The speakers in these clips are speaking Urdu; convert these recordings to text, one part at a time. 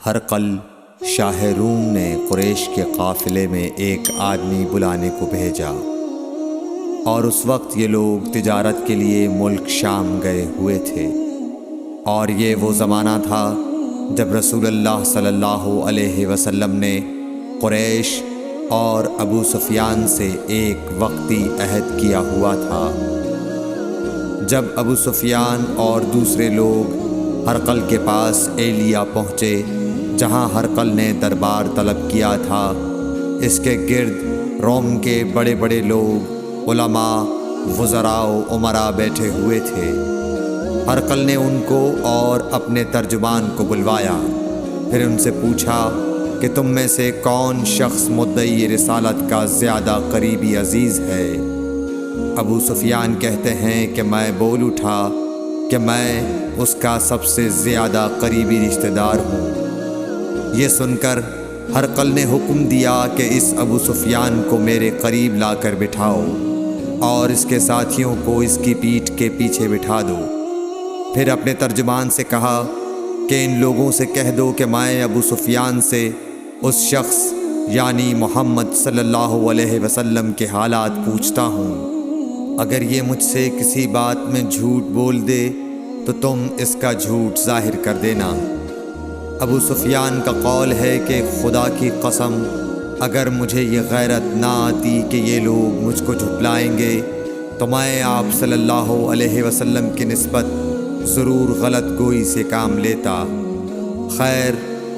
ہرقل شاہ روم نے قریش کے قافلے میں ایک آدمی بلانے کو بھیجا، اور اس وقت یہ لوگ تجارت کے لیے ملک شام گئے ہوئے تھے، اور یہ وہ زمانہ تھا جب رسول اللہ صلی اللہ علیہ وسلم نے قریش اور ابو سفیان سے ایک وقتی عہد کیا ہوا تھا۔ جب ابو سفیان اور دوسرے لوگ ہرقل کے پاس ایلیا پہنچے جہاں ہرقل نے دربار طلب کیا تھا، اس کے گرد روم کے بڑے بڑے لوگ، علماء، وزراء و امراء بیٹھے ہوئے تھے۔ ہرقل نے ان کو اور اپنے ترجمان کو بلوایا، پھر ان سے پوچھا کہ تم میں سے کون شخص مدعی رسالت کا زیادہ قریبی عزیز ہے؟ ابو سفیان کہتے ہیں کہ میں بول اٹھا کہ میں اس کا سب سے زیادہ قریبی رشتہ دار ہوں۔ یہ سن کر ہرقل نے حکم دیا کہ اس ابو سفیان کو میرے قریب لا کر بٹھاؤ اور اس کے ساتھیوں کو اس کی پیٹھ کے پیچھے بٹھا دو۔ پھر اپنے ترجمان سے کہا کہ ان لوگوں سے کہہ دو کہ میں ابو سفیان سے اس شخص یعنی محمد صلی اللہ علیہ وسلم کے حالات پوچھتا ہوں۔ اگر یہ مجھ سے کسی بات میں جھوٹ بول دے تو تم اس کا جھوٹ ظاہر کر دینا۔ ابو سفیان کا قول ہے کہ خدا کی قسم اگر مجھے یہ غیرت نہ آتی کہ یہ لوگ مجھ کو جھٹلائیں گے تو میں آپ صلی اللہ علیہ وسلم کی نسبت ضرور غلط گوئی سے کام لیتا۔ خیر،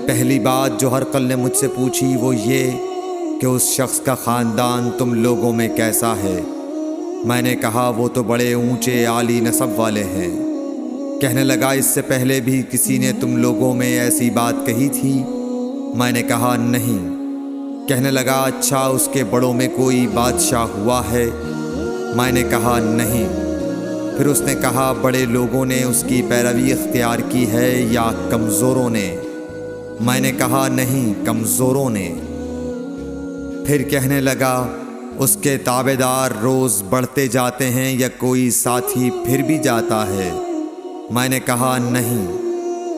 پہلی بات جو ہرقل نے مجھ سے پوچھی وہ یہ کہ اس شخص کا خاندان تم لوگوں میں کیسا ہے؟ میں نے کہا وہ تو بڑے اونچے عالی نسب والے ہیں۔ کہنے لگا اس سے پہلے بھی کسی نے تم لوگوں میں ایسی بات کہی تھی؟ میں نے کہا نہیں۔ کہنے لگا اچھا اس کے بڑوں میں کوئی بادشاہ ہوا ہے؟ میں نے کہا نہیں۔ پھر اس نے کہا بڑے لوگوں نے اس کی پیروی اختیار کی ہے یا کمزوروں نے؟ میں نے کہا نہیں، کمزوروں نے۔ پھر کہنے لگا اس کے تابعدار روز بڑھتے جاتے ہیں یا کوئی ساتھی پھر بھی جاتا ہے؟ میں نے کہا نہیں۔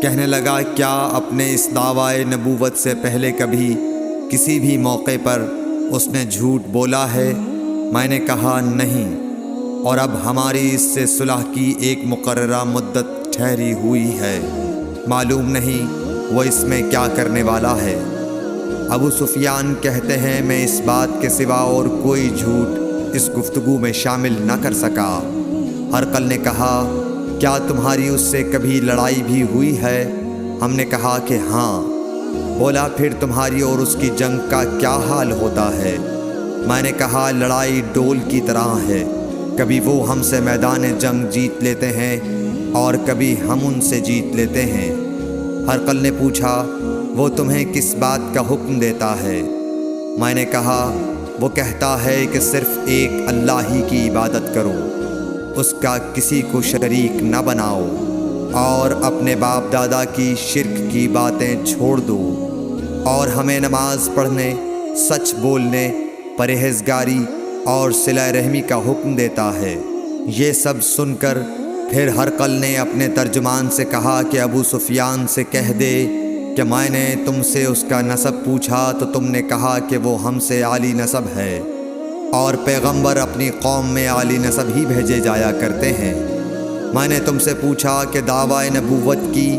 کہنے لگا کیا اپنے اس دعوی نبوت سے پہلے کبھی کسی بھی موقع پر اس نے جھوٹ بولا ہے؟ میں نے کہا نہیں، اور اب ہماری اس سے صلح کی ایک مقررہ مدت ٹھہری ہوئی ہے، معلوم نہیں وہ اس میں کیا کرنے والا ہے۔ ابو سفیان کہتے ہیں میں اس بات کے سوا اور کوئی جھوٹ اس گفتگو میں شامل نہ کر سکا۔ ہرقل نے کہا کیا تمہاری اس سے کبھی لڑائی بھی ہوئی ہے؟ ہم نے کہا کہ ہاں۔ بولا پھر تمہاری اور اس کی جنگ کا کیا حال ہوتا ہے؟ میں نے کہا لڑائی ڈول کی طرح ہے، کبھی وہ ہم سے میدان جنگ جیت لیتے ہیں اور کبھی ہم ان سے جیت لیتے ہیں۔ ہرقل نے پوچھا وہ تمہیں کس بات کا حکم دیتا ہے؟ میں نے کہا وہ کہتا ہے کہ صرف ایک اللہ ہی کی عبادت کرو، اس کا کسی کو شریک نہ بناؤ، اور اپنے باپ دادا کی شرک کی باتیں چھوڑ دو، اور ہمیں نماز پڑھنے، سچ بولنے، پرہیزگاری اور صلہ رحمی کا حکم دیتا ہے۔ یہ سب سن کر پھر ہرقل نے اپنے ترجمان سے کہا کہ ابو سفیان سے کہہ دے کہ میں نے تم سے اس کا نسب پوچھا تو تم نے کہا کہ وہ ہم سے عالی نسب ہے، اور پیغمبر اپنی قوم میں عالی نسب ہی بھیجے جایا کرتے ہیں۔ میں نے تم سے پوچھا کہ دعوی نبوت کی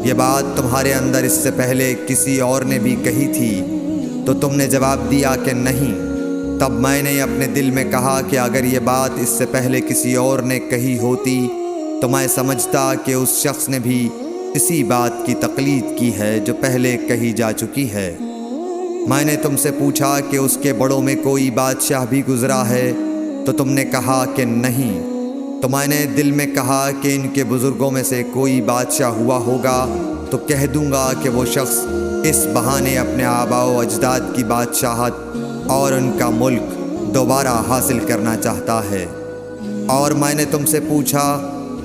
یہ بات تمہارے اندر اس سے پہلے کسی اور نے بھی کہی تھی؟ تو تم نے جواب دیا کہ نہیں۔ تب میں نے اپنے دل میں کہا کہ اگر یہ بات اس سے پہلے کسی اور نے کہی ہوتی تو میں سمجھتا کہ اس شخص نے بھی اسی بات کی تقلید کی ہے جو پہلے کہی جا چکی ہے۔ میں نے تم سے پوچھا کہ اس کے بڑوں میں کوئی بادشاہ بھی گزرا ہے تو تم نے کہا کہ نہیں۔ تو میں نے دل میں کہا کہ ان کے بزرگوں میں سے کوئی بادشاہ ہوا ہوگا تو کہہ دوں گا کہ وہ شخص اس بہانے اپنے آباء و اجداد کی بادشاہت اور ان کا ملک دوبارہ حاصل کرنا چاہتا ہے۔ اور میں نے تم سے پوچھا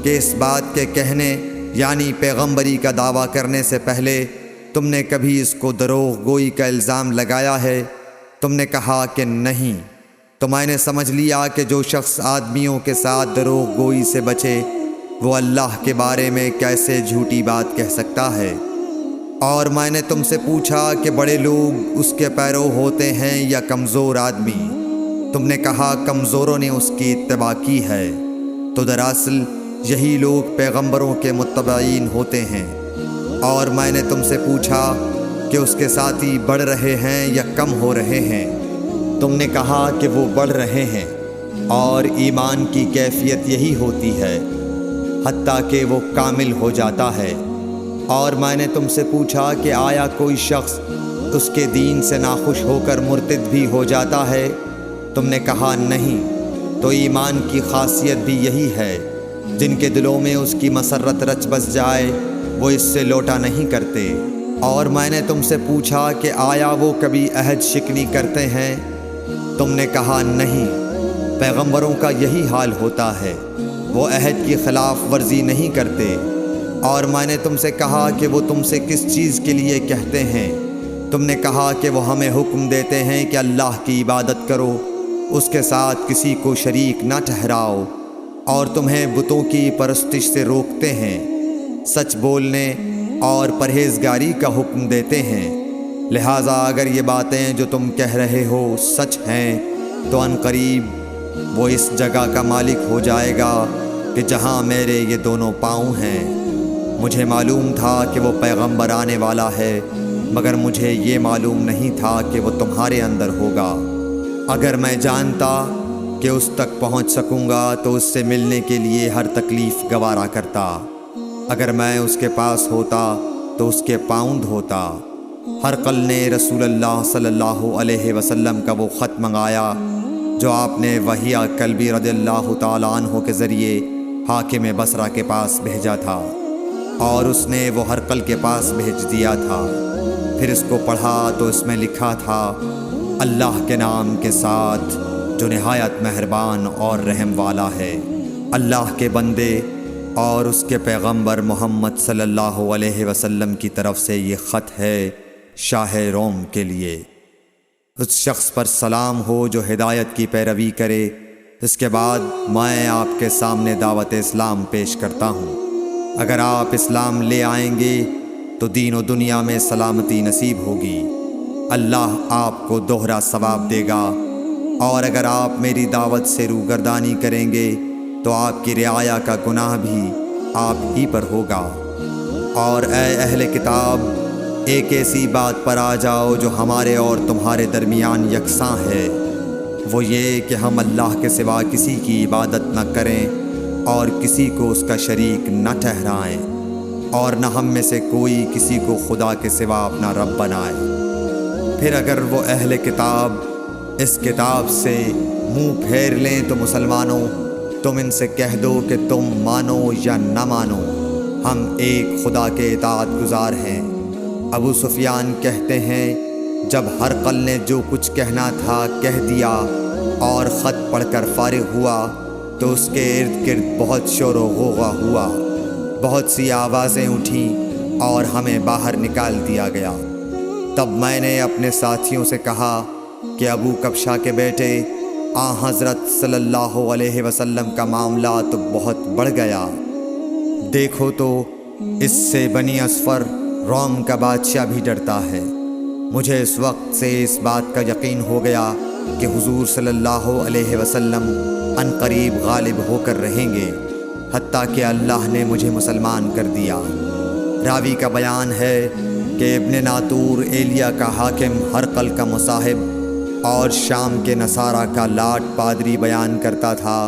کہ اس بات کے کہنے یعنی پیغمبری کا دعویٰ کرنے سے پہلے تم نے کبھی اس کو دروغ گوئی کا الزام لگایا ہے؟ تم نے کہا کہ نہیں۔ تو میں نے سمجھ لیا کہ جو شخص آدمیوں کے ساتھ دروغ گوئی سے بچے وہ اللہ کے بارے میں کیسے جھوٹی بات کہہ سکتا ہے، اور میں نے تم سے پوچھا کہ بڑے لوگ اس کے پیرو ہوتے ہیں یا کمزور آدمی؟ تم نے کہا کمزوروں نے اس کی اتباع کی ہے۔ تو دراصل یہی لوگ پیغمبروں کے متبعین ہوتے ہیں۔ اور میں نے تم سے پوچھا کہ اس کے ساتھی بڑھ رہے ہیں یا کم ہو رہے ہیں؟ تم نے کہا کہ وہ بڑھ رہے ہیں، اور ایمان کی کیفیت یہی ہوتی ہے حتیٰ کہ وہ کامل ہو جاتا ہے۔ اور میں نے تم سے پوچھا کہ آیا کوئی شخص اس کے دین سے ناخوش ہو کر مرتد بھی ہو جاتا ہے؟ تم نے کہا نہیں۔ تو ایمان کی خاصیت بھی یہی ہے، جن کے دلوں میں اس کی مسرت رچ بس جائے وہ اس سے لوٹا نہیں کرتے۔ اور میں نے تم سے پوچھا کہ آیا وہ کبھی عہد شکنی کرتے ہیں؟ تم نے کہا نہیں۔ پیغمبروں کا یہی حال ہوتا ہے، وہ عہد کی خلاف ورزی نہیں کرتے۔ اور میں نے تم سے کہا کہ وہ تم سے کس چیز کے لیے کہتے ہیں؟ تم نے کہا کہ وہ ہمیں حکم دیتے ہیں کہ اللہ کی عبادت کرو، اس کے ساتھ کسی کو شریک نہ ٹھہراؤ، اور تمہیں بتوں کی پرستش سے روکتے ہیں، سچ بولنے اور پرہیزگاری کا حکم دیتے ہیں۔ لہٰذا اگر یہ باتیں جو تم کہہ رہے ہو سچ ہیں تو عنقریب وہ اس جگہ کا مالک ہو جائے گا کہ جہاں میرے یہ دونوں پاؤں ہیں۔ مجھے معلوم تھا کہ وہ پیغمبر آنے والا ہے، مگر مجھے یہ معلوم نہیں تھا کہ وہ تمہارے اندر ہوگا۔ اگر میں جانتا کہ اس تک پہنچ سکوں گا تو اس سے ملنے کے لیے ہر تکلیف گوارا کرتا۔ اگر میں اس کے پاس ہوتا تو اس کے پاؤں دھوتا۔ ہرقل نے رسول اللہ صلی اللہ علیہ وسلم کا وہ خط منگایا جو آپ نے وحیہ کلبی رضی اللہ تعالیٰ عنہ کے ذریعے حاکم بصرہ کے پاس بھیجا تھا، اور اس نے وہ ہرقل کے پاس بھیج دیا تھا۔ پھر اس کو پڑھا تو اس میں لکھا تھا، اللہ کے نام کے ساتھ جو نہایت مہربان اور رحم والا ہے۔ اللہ کے بندے اور اس کے پیغمبر محمد صلی اللہ علیہ وسلم کی طرف سے یہ خط ہے شاہ روم کے لیے۔ اس شخص پر سلام ہو جو ہدایت کی پیروی کرے۔ اس کے بعد میں آپ کے سامنے دعوت اسلام پیش کرتا ہوں۔ اگر آپ اسلام لے آئیں گے تو دین و دنیا میں سلامتی نصیب ہوگی، اللہ آپ کو دوہرا ثواب دے گا۔ اور اگر آپ میری دعوت سے روگردانی کریں گے تو آپ کی رعایا کا گناہ بھی آپ ہی پر ہوگا۔ اور اے اہل کتاب، ایک ایسی بات پر آ جاؤ جو ہمارے اور تمہارے درمیان یکساں ہے، وہ یہ کہ ہم اللہ کے سوا کسی کی عبادت نہ کریں اور کسی کو اس کا شریک نہ ٹھہرائیں، اور نہ ہم میں سے کوئی کسی کو خدا کے سوا اپنا رب بنائے۔ پھر اگر وہ اہل کتاب اس کتاب سے منہ پھیر لیں تو مسلمانوں، تم ان سے کہہ دو کہ تم مانو یا نہ مانو، ہم ایک خدا کے اطاعت گزار ہیں۔ ابو سفیان کہتے ہیں، جب ہرقل نے جو کچھ کہنا تھا کہہ دیا اور خط پڑھ کر فارغ ہوا تو اس کے ارد گرد بہت شور و غوغا ہوا، بہت سی آوازیں اٹھیں اور ہمیں باہر نکال دیا گیا۔ تب میں نے اپنے ساتھیوں سے کہا کہ ابو کبشہ کے بیٹے حضرت صلی اللہ علیہ وسلم کا معاملہ تو بہت بڑھ گیا۔ دیکھو تو اس سے بنی اصفر روم کا بادشاہ بھی ڈرتا ہے۔ مجھے اس وقت سے اس بات کا یقین ہو گیا کہ حضور صلی اللہ علیہ وسلم عنقریب غالب ہو کر رہیں گے، حتیٰ کہ اللہ نے مجھے مسلمان کر دیا۔ راوی کا بیان ہے کہ ابن ناطور ایلیا کا حاکم ہرقل کا مصاحب اور شام کے نصارہ کا لاٹ پادری بیان کرتا تھا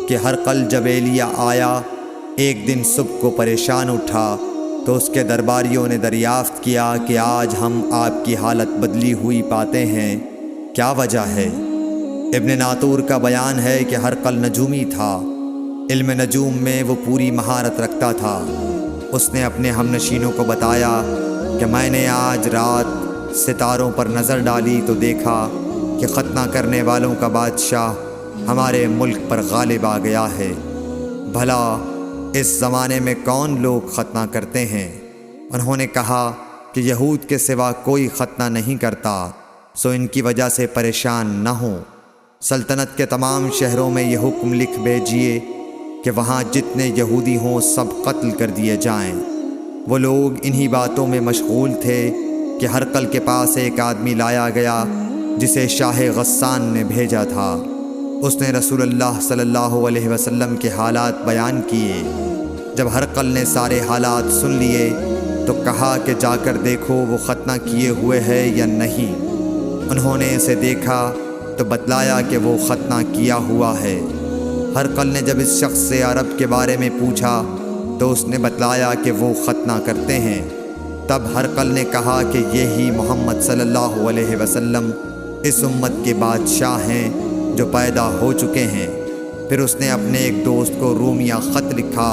کہ ہرقل جب ایلیا آیا ایک دن صبح کو پریشان اٹھا تو اس کے درباریوں نے دریافت کیا کہ آج ہم آپ کی حالت بدلی ہوئی پاتے ہیں، کیا وجہ ہے؟ ابن ناطور کا بیان ہے کہ ہرقل نجومی تھا، علم نجوم میں وہ پوری مہارت رکھتا تھا۔ اس نے اپنے ہم نشینوں کو بتایا کہ میں نے آج رات ستاروں پر نظر ڈالی تو دیکھا کہ ختنہ کرنے والوں کا بادشاہ ہمارے ملک پر غالب آ گیا ہے۔ بھلا اس زمانے میں کون لوگ ختنہ کرتے ہیں؟ انہوں نے کہا کہ یہود کے سوا کوئی ختنہ نہیں کرتا، سو ان کی وجہ سے پریشان نہ ہوں۔ سلطنت کے تمام شہروں میں یہ حکم لکھ بھیجیے کہ وہاں جتنے یہودی ہوں سب قتل کر دیے جائیں۔ وہ لوگ انہی باتوں میں مشغول تھے کہ ہرقل کے پاس ایک آدمی لایا گیا جسے شاہ غسان نے بھیجا تھا۔ اس نے رسول اللہ صلی اللہ علیہ وسلم کے حالات بیان کیے۔ جب ہرقل نے سارے حالات سن لیے تو کہا کہ جا کر دیکھو وہ ختنہ کیے ہوئے ہے یا نہیں۔ انہوں نے اسے دیکھا تو بتلایا کہ وہ ختنہ کیا ہوا ہے۔ ہرقل نے جب اس شخص سے عرب کے بارے میں پوچھا تو اس نے بتلایا کہ وہ ختنہ کرتے ہیں۔ تب ہرقل نے کہا کہ یہی محمد صلی اللہ علیہ وسلم اس امت کے بادشاہ ہیں جو پیدا ہو چکے ہیں۔ پھر اس نے اپنے ایک دوست کو رومیہ خط لکھا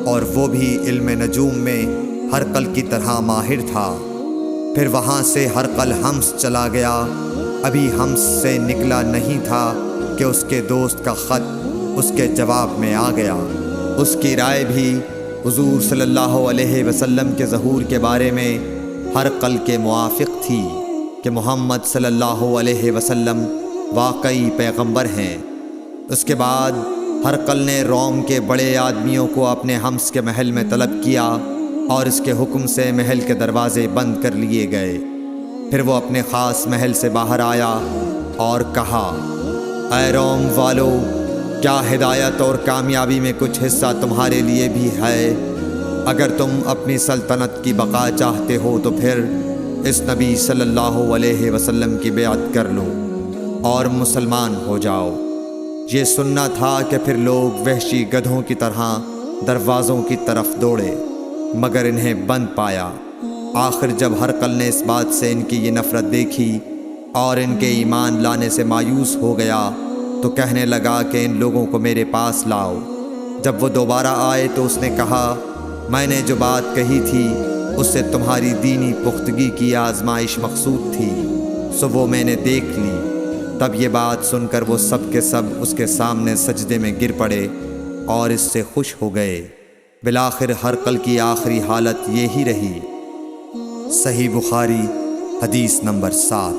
اور وہ بھی علم نجوم میں ہرقل کی طرح ماہر تھا۔ پھر وہاں سے ہرقل حمص چلا گیا۔ ابھی حمص سے نکلا نہیں تھا کہ اس کے دوست کا خط اس کے جواب میں آ گیا۔ اس کی رائے بھی حضور صلی اللہ علیہ وسلم کے ظہور کے بارے میں ہرقل کے موافق تھی کہ محمد صلی اللہ علیہ وسلم واقعی پیغمبر ہیں۔ اس کے بعد ہرقل نے روم کے بڑے آدمیوں کو اپنے حمص کے محل میں طلب کیا اور اس کے حکم سے محل کے دروازے بند کر لیے گئے۔ پھر وہ اپنے خاص محل سے باہر آیا اور کہا، اے روم والو، کیا ہدایت اور کامیابی میں کچھ حصہ تمہارے لیے بھی ہے؟ اگر تم اپنی سلطنت کی بقا چاہتے ہو تو پھر اس نبی صلی اللہ علیہ وسلم کی بیعت کر لو اور مسلمان ہو جاؤ۔ یہ سننا تھا کہ پھر لوگ وحشی گدھوں کی طرح دروازوں کی طرف دوڑے مگر انہیں بند پایا۔ آخر جب ہرقل نے اس بات سے ان کی یہ نفرت دیکھی اور ان کے ایمان لانے سے مایوس ہو گیا تو کہنے لگا کہ ان لوگوں کو میرے پاس لاؤ۔ جب وہ دوبارہ آئے تو اس نے کہا، میں نے جو بات کہی تھی اس سے تمہاری دینی پختگی کی آزمائش مقصود تھی، سو وہ میں نے دیکھ لی۔ تب یہ بات سن کر وہ سب کے سب اس کے سامنے سجدے میں گر پڑے اور اس سے خوش ہو گئے۔ بالآخر ہرقل کی آخری حالت یہی رہی۔ صحیح بخاری حدیث نمبر 7۔